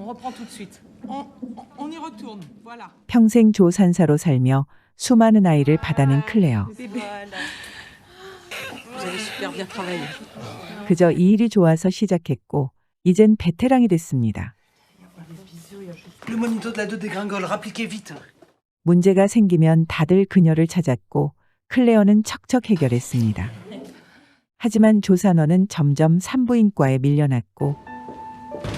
reprend tout de suite. On y retourne. Voilà. 평생 조산사로 살며 수많은 아이를 받아낸 클레어. Vous avez super bien travaillé. 그저 이 일이 좋아서 시작했고 이젠 베테랑이 됐습니다. Le monito de la 2 dégringole, rappliquez vite. 문제가 생기면 다들 그녀를 찾았고 클레어는 척척 해결했습니다. 하지만 조산원은 점점 산부인과에 밀려났고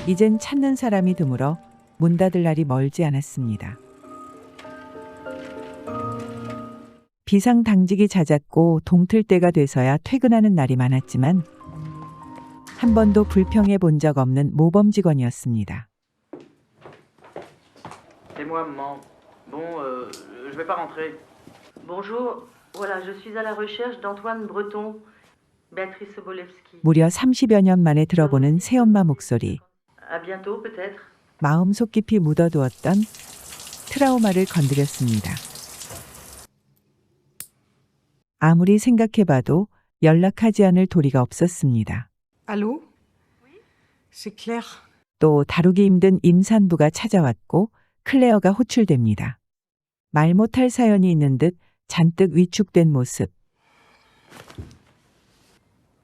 이젠 찾는 사람이 드물어 문 닫을 날이 멀지 않았습니다. 비상당직이 잦았고 동틀 때가 돼서야 퇴근하는 날이 많았지만 한 번도 불평해 본 적 없는 모범 직원이었습니다. C'est moi, maman. Bon, je vais pas rentrer. Bonjour, voilà, je suis à la recherche d'Antoine Breton, Béatrice Sobolewski. 무려 30여 년 만에 들어보는 새엄마 목소리. À bientôt, peut-être. 마음속 깊이 묻어두었던 트라우마를 건드렸습니다. 아무리 생각해봐도 연락하지 않을 도리가 없었습니다. Allô? C'est Claire. 또 다루기 힘든 임산부가 찾아왔고 클레어가 호출됩니다. 말 못할 사연이 있는 듯 잔뜩 위축된 모습.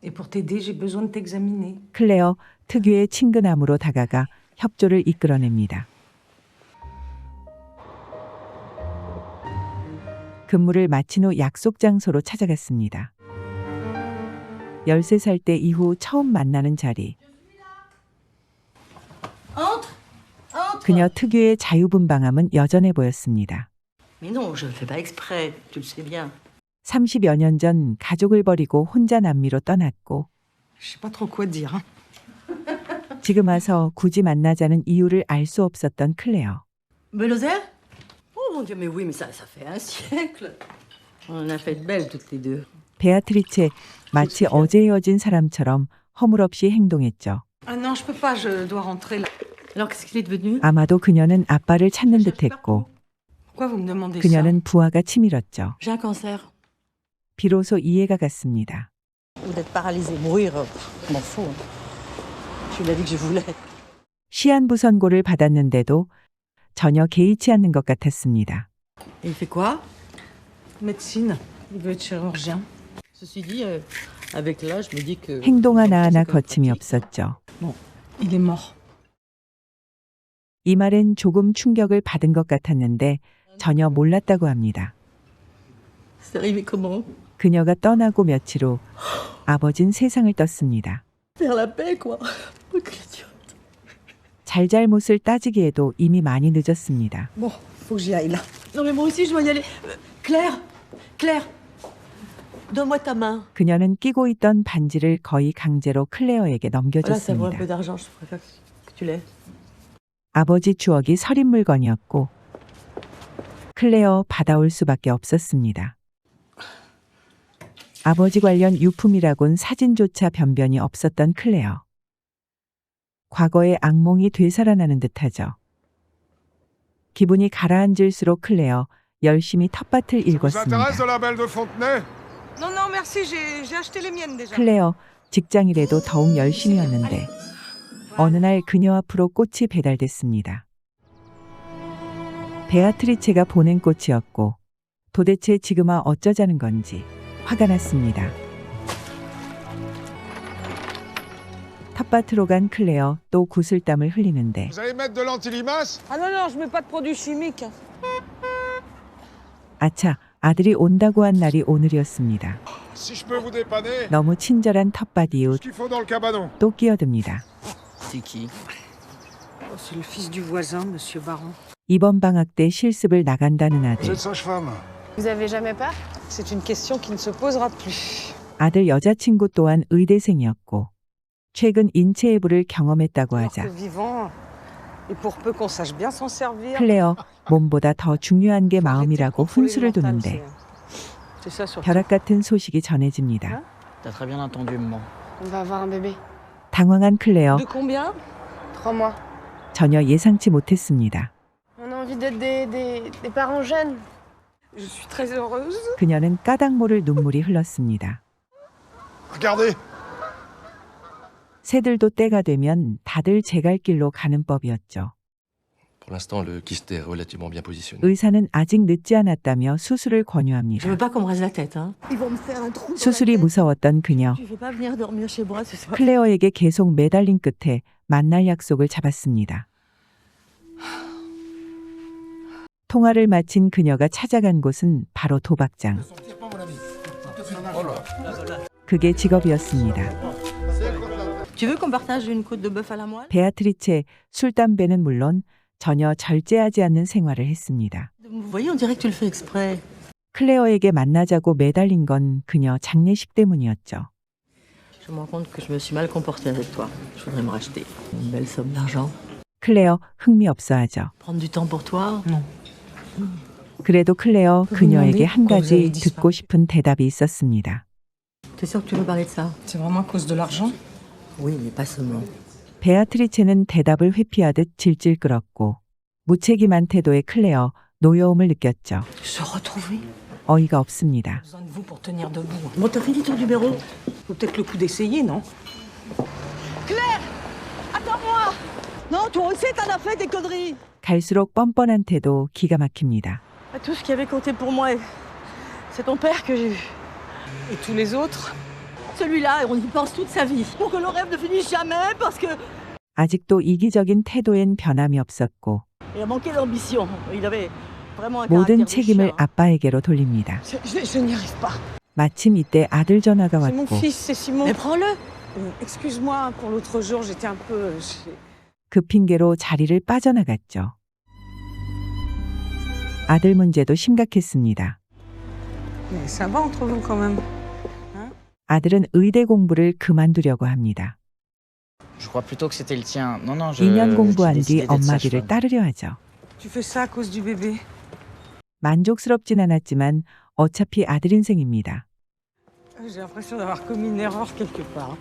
Et pour t'aider, j'ai besoin de t'examiner. 클레어 특유의 친근함으로 다가가 협조를 이끌어냅니다. 근무를 마친 후 약속 장소로 찾아갔습니다. 13살 때 이후 처음 만나는 자리. 그녀 특유의 자유분방함은 여전해 보였습니다. Mais non, je ne fais pas exprès, tu le sais bien. 30여 년 전 가족을 버리고 혼자 남미로 떠났고 Je sais pas trop quoi dire. Hein. 지금 와서 굳이 만나자는 이유를 알 수 없었던 클레어. Buenos-Aires? Oh mon Dieu, mais oui, mais ça fait un siècle. On a fait de belles toutes les deux. 베아트리체 마치 어제 헤어진 사람처럼 허물없이 행동했죠. Ah non, je peux pas, je dois rentrer là. Alors qu'est-ce qu'il est devenu? 아마도 그녀는 아빠를 찾는 듯했고 Pourquoi vous me demandez ça? 그녀는 부하가 치밀었죠. J'ai un cancer. 비로소 이해가 갔습니다. Ou d'être paralysé, mourir, je m'en fous. Je lui ai dit que je voulais. 시한부 선고를 받았는데도 전혀 개의치 않는 것 같았습니다. Et il fait quoi? Médecine. Il veut être chirurgien. Ceci dit, avec l'âge, je me dis que... 행동 하나하나 거침이 없었죠. Il est mort. 이 말엔 조금 충격을 받은 것 같았는데 전혀 몰랐다고 합니다. C'est arrivé comment? 그녀가 떠나고 며칠 후 아버진 세상을 떴습니다. Faire la paix, quoi. Oh, quelle idiote. 잘잘못을 따지기에도 이미 많이 늦었습니다. Bon, faut que j'y aille là. Non, mais moi aussi, je dois y aller. Claire, Claire, donne-moi ta main. 그녀는 끼고 있던 반지를 거의 강제로 클레어에게 Voilà, ça vaut un 넘겨줬습니다. peu d'argent, je préfère que tu l'aies. 아버지 추억이 서린 물건이었고 클레어 받아올 수밖에 없었습니다. 아버지 관련 유품이라곤 사진조차 변변이 없었던 클레어. 과거의 악몽이 되살아나는 듯하죠. 기분이 가라앉을수록 클레어 열심히 텃밭을 Vous 일궜습니다. intéresse de la belle de Fontenay? Non, non, merci, j'ai acheté les miennes déjà. 클레어 직장일에도 더욱 열심히였는데 어느 날 그녀 앞으로 꽃이 배달됐습니다. 베아트리체가 보낸 꽃이었고 도대체 지금아 어쩌자는 건지 화가 났습니다. 텃밭으로 간 클레어 또 구슬땀을 흘리는데 Vous allez mettre de l'anti-limace? Ah non, non, je mets pas de produits chimiques. 아차, 아들이 온다고 한 날이 오늘이었습니다. Si je peux vous dépanner, 너무 친절한 텃밭 ce 이웃 qu'il faut dans le cabanon. 또 끼어듭니다. C'est qui? Oh, c'est le fils du voisin, monsieur Baron. 이번 방학 때 실습을 나간다는 Vous 아들. êtes sage-femme. Vous avez jamais peur? C'est une question qui ne se posera plus. 아들 여자친구 또한 의대생이었고 최근 인체해부를 경험했다고 Alors 하자 que vivant, et pour peu qu'on sache bien s'en servir. 클레어 몸보다 더 중요한 게 마음이라고 훈수를 두는데 C'est ça surtout. 벼락 같은 소식이 전해집니다. T'as très bien entendu, maman. On va avoir un bébé. 당황한 클레어 De combien? 3 mois. 전혀 예상치 못했습니다. On a envie d'être des parents jeunes. Je suis très heureuse. 그녀는 까닭 모를 눈물이 흘렀습니다. Regardez, 새들도 때가 되면 다들 제 갈 길로 가는 법이었죠. Pour l'instant, le kyste est relativement bien positionné. 의사는 아직 늦지 않았다며 수술을 Je 권유합니다. veux pas qu'on me rase la tête, hein. Ils vont me faire un trou. 수술이 무서웠던 그녀. Tu veux pas venir dormir chez moi ce soir? 클레어에게 계속 매달린 끝에 만날 약속을 잡았습니다. 통화를 마친 그녀가 찾아간 곳은 바로 도박장. 그게 직업이었습니다. Tu veux qu'on partage une côte de bœuf à la moelle? 베아트리체 술 담배는 물론 전혀 절제하지 않는 생활을 했습니다. Vous voyez, on dirait que tu le fais exprès. 클레어에게 만나자고 매달린 건 그녀 장례식 때문이었죠. Je me rends compte que je me suis mal comportée avec toi. Je voudrais me racheter une belle somme d'argent. 클레어 흥미없어하죠. Prendre du temps pour toi? Non. 그래도 클레어 그녀에게 한 가지 듣고 싶은 대답이 있었습니다. T'es sûr que tu veux parler de ça? C'est vraiment à cause de l'argent? Oui, mais pas seulement. 베아트리체는 대답을 회피하듯 질질 끌었고 무책임한 태도의 클레어 노여움을 느꼈죠. Se retrouver? 어이가 없습니다. Besoin de vous pour tenir debout. Bon, t'as fini ton numéro? Faut peut-être le coup d'essayer, non? Attends-moi! Non, toi aussi t'en as fait des conneries! 갈수록 뻔뻔한 태도 기가 막힙니다. Tout ce qui avait compté pour moi, c'est ton père que j'ai eu. Et tous les autres? Celui-là, on y pense toute sa vie. Pour que le rêve ne finisse jamais, parce que... 아직도 이기적인 태도엔 변함이 없었고 Il a manqué d'ambition. Il avait vraiment un 모든 caractère de 책임을 chien. 아빠에게로 돌립니다. Je n'y arrive pas. 마침 이때 아들 전화가 C'est mon 왔고 fils, c'est Simon. Mais prends-le! Excuse-moi pour l'autre jour, j'étais un peu... 그 핑계로 자리를 빠져나갔죠. 아들 문제도 심각했습니다. Mais ça va entre vous quand même. 아들은 의대 공부를 그만두려고 합니다. Je crois plutôt que c'était le tien. Non, non, 2년 공부한 j'ai 뒤 décidé d'être 엄마 길을 sage-femme. 따르려 하죠. Tu fais ça à cause du bébé. 만족스럽진 않았지만 어차피 아들 인생입니다. J'ai l'impression d'avoir commis une erreur quelque part.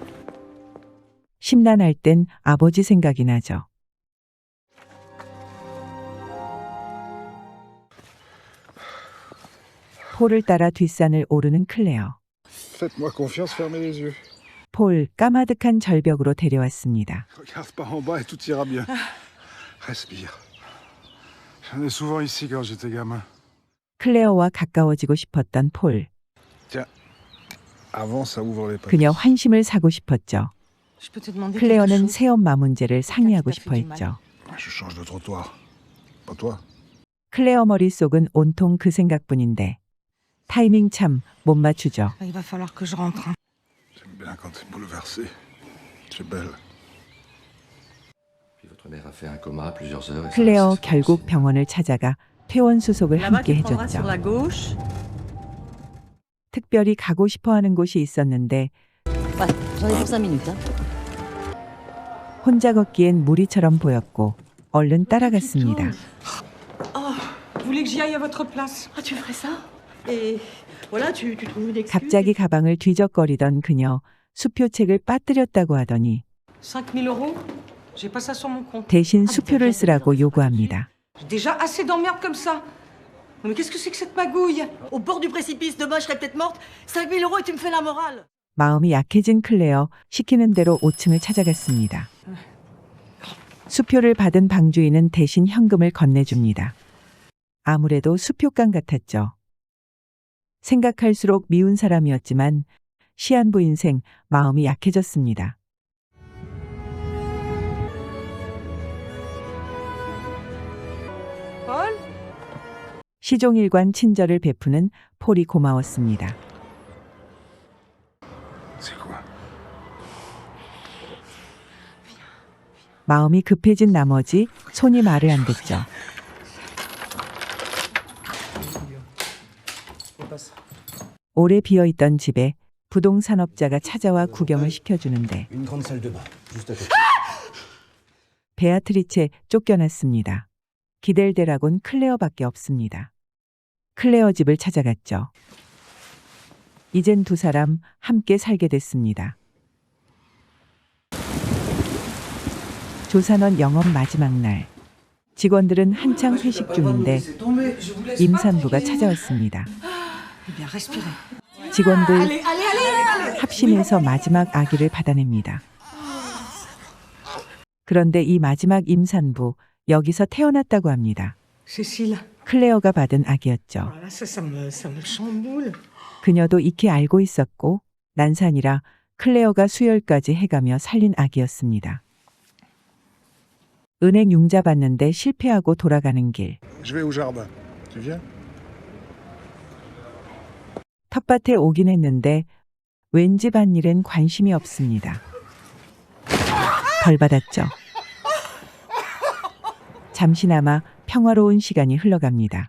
심란할 땐 아버지 생각이 나죠. 폴을 따라 뒷산을 오르는 클레어. Faites-moi confiance, fermez les yeux. 폴 까마득한 절벽으로 데려왔습니다. Regarde par en bas et tout ira bien. Respire. J'en ai souvent ici quand j'étais gamin. 클레어와 가까워지고 싶었던 폴. Avant, ça ouvre les 그녀 papiers. 환심을 사고 싶었죠. Je peux te demander quelque 클레어는 chose? 새엄마 문제를 상의하고 싶어 했죠. Je change de trottoir. Pas toi. 클레어 머릿속은 온통 그 생각뿐인데 타이밍 참 못 맞추죠. Il va falloir que je rentre. J'aime bien quand t'es bouleversée. Tu es belle. Puis votre mère a fait un coma plusieurs heures. Et ça, 클레어 c'est- 결국 병원을 찾아가 퇴원 수속을 Là-bas, 함께 tu prendras 해줬죠. sur la gauche. 특별히 가고 싶어하는 곳이 있었는데 Ouais, j'en ai pour 5 minutes. Hein. 혼자 걷기엔 무리처럼 보였고 얼른 따라갔습니다. Vous voulez que j'y aille à votre place? Ah, tu ferais ça? Et voilà, tu trouves une excuse. 갑자기 가방을 뒤적거리던 그녀 수표책을 빠뜨렸다고 하더니 5000 euros? J'ai pas ça sur mon compte. 대신 수표를 쓰라고 요구합니다. J'ai déjà assez d'emmerdes comme ça. Non, mais qu'est-ce que c'est que cette magouille? Au bord du précipice, demain je serais peut-être morte. 5 000 euros et tu me fais la morale. 마음이 약해진 클레어 시키는 대로 5층을 찾아갔습니다. 수표를 받은 방주인은 대신 현금을 건네줍니다. 아무래도 수표감 같았죠. 생각할수록 미운 사람이었지만 시한부 인생 마음이 약해졌습니다. Paul? 시종일관 친절을 베푸는 폴이 고마웠습니다. C'est quoi? 마음이 급해진 나머지 손이 말을 안 듣죠. 오래 비어있던 집에 부동산업자가 찾아와 구경을 시켜주는데 Une grande salle de bain, juste à côté. 베아트리체 쫓겨났습니다. 기댈 데라곤 클레어밖에 없습니다. 클레어 집을 찾아갔죠. 이젠 두 사람 함께 살게 됐습니다. 조산원 영업 마지막 날. 직원들은 한창 회식 중인데 임산부가 찾아왔습니다. Bien, respirez. 직원들 합심해서 마지막 아기를 받아냅니다. 그런데 이 마지막 임산부, 여기서 태어났다고 합니다. Cécile. 클레어가 받은 아기였죠. Voilà, ça me chamboule. 그녀도 익히 알고 있었고 난산이라 클레어가 수혈까지 해가며 살린 아기였습니다. 은행 융자 받는데 실패하고 돌아가는 길. Je vais au jardin. Tu viens? 텃밭에 오긴 했는데 왠지 밭일엔 관심이 없습니다. 벌 받았죠. 잠시나마 평화로운 시간이 흘러갑니다.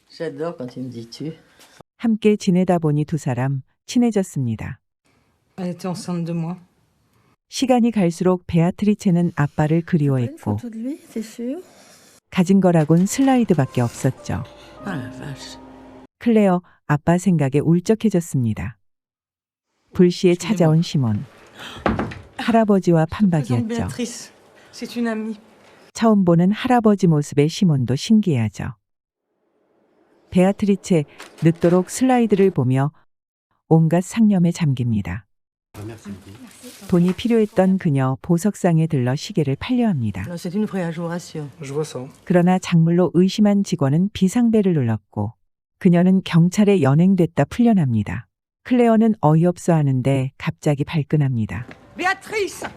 J'adore quand tu me dis tu. 함께 지내다 보니 두 사람 친해졌습니다. Elle était enceinte de moi. 시간이 갈수록 베아트리체는 아빠를 그리워했고 de lui, c'est sûr? 가진 거라곤 슬라이드밖에 없었죠. Ah la vache. 클레어 아빠 생각에 울적해졌습니다. 불시에 찾아온 시몬. 할아버지와 Présente 판박이었죠. Béatrice. C'est une amie. 처음 보는 할아버지 모습에 시몬도 신기해하죠. 베아트리체 늦도록 슬라이드를 보며 온갖 상념에 잠깁니다. 돈이 필요했던 그녀 보석상에 들러 시계를 팔려합니다. Non, c'est une vraie, je vous rassure. Je vois ça. 그러나 작물로 의심한 직원은 비상벨을 눌렀고 그녀는 경찰에 연행됐다 풀려납니다. 클레어는 어이없어 하는데 갑자기 발끈합니다. Béatrice.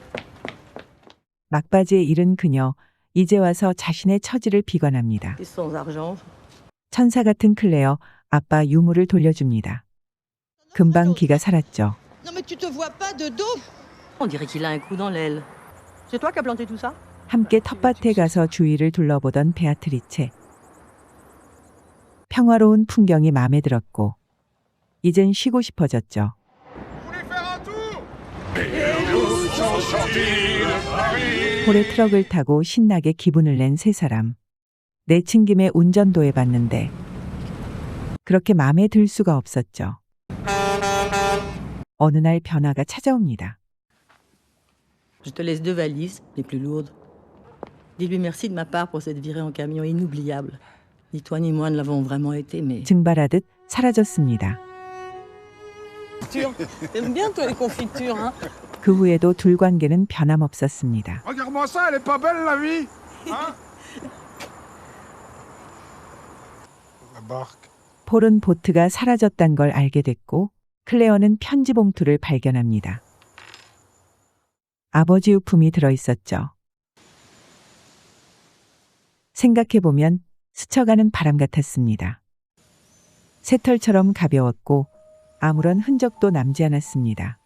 막바지에 이른 그녀, 이제 와서 자신의 처지를 비관합니다. Et sans argent. 천사 같은 클레어, 아빠 유물을 돌려줍니다. 금방 기가 살았죠. Non mais tu te vois pas de dos? On dirait qu'il a un coup dans l'aile. C'est toi qui as planté tout ça? 함께 텃밭에 가서 주위를 둘러보던 베아트리체. 평화로운 풍경이 마음에 들었고 이젠 쉬고 싶어졌죠. 홀에 트럭을 타고 신나게 기분을 낸 세 사람. 내친 김에 운전도 해봤는데 그렇게 마음에 들 수가 없었죠. 어느 날 변화가 찾아옵니다. Je te laisse 2 valises, les plus lourdes. Dis-lui merci de ma part pour cette virée en camion inoubliable. Ni toi ni moi ne l'avons vraiment été, mais... 증발하듯 사라졌습니다. T'aimes bien toi les confitures, hein? 그 후에도 둘 관계는 변함없었습니다. Regarde-moi ça, elle est pas belle la vie? Hein? La barque. 폴은 보트가 사라졌단 걸 알게 됐고 클레어는 편지 봉투를 발견합니다. 아버지 유품이 들어있었죠. 생각해보면 스쳐가는 바람 같았습니다. 새털처럼 가벼웠고 아무런 흔적도 남지 않았습니다.